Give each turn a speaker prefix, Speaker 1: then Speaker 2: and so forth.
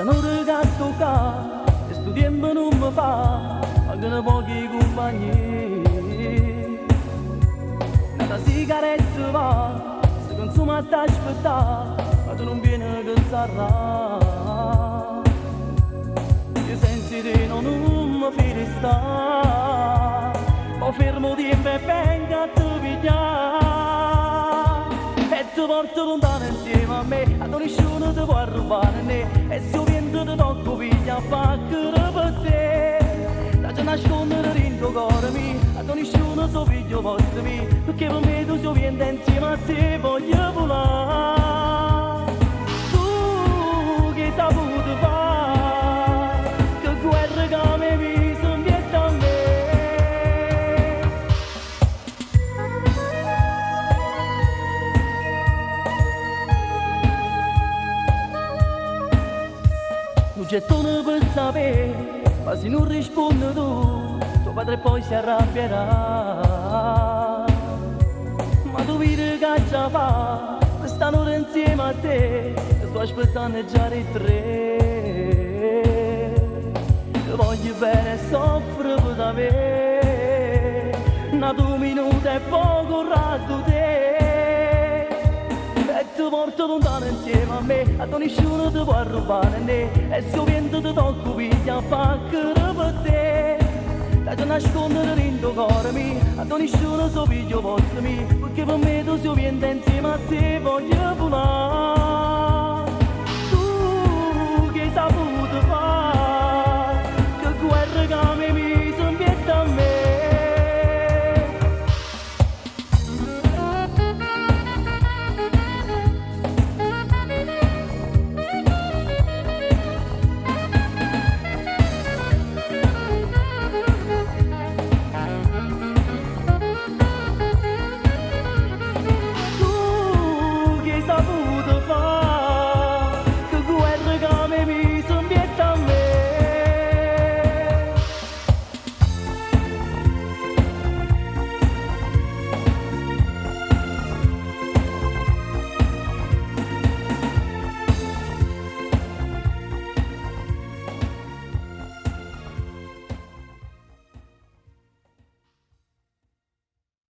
Speaker 1: già non ragazzo qua, e sto tempo non mi fa, mancano pochi compagni. Una sigaretta va, si consuma a t'aspettare, ma tu non vieni che sarà. Io sensi di non mi fai stare, ho fermo tempo e venga a te pigliare. E ti porto lontano insieme a me, a nessuno ti può rubare né. E se io vento ti tocco piglia a paccare per te. Da già nascondere dentro cuore mio, a nessuno so figlio vostro mio, perché per me tu sei viento insieme a te voglio volare. Tu che hai saputo fare, che guerra che mi viso in vietta a me. Non c'è tono per sapere, ma se non rispondi tu, tuo padre poi si arrabbierà. Ma tu vedi che già fa, quest'anno insieme a te, che sto aspettando già di tre. Ti voglio bene e soffro per sapere, una 2 minuti e poco rato te. E ti porto lontano insieme a me, a nessuno ti può rubare né. E se io vento ti tocco piglia a paccare per te. Da già nascondere dentro cuore mio, a nessuno so figlio vostro mio, perché per me tu sei vento insieme a te voglio volare.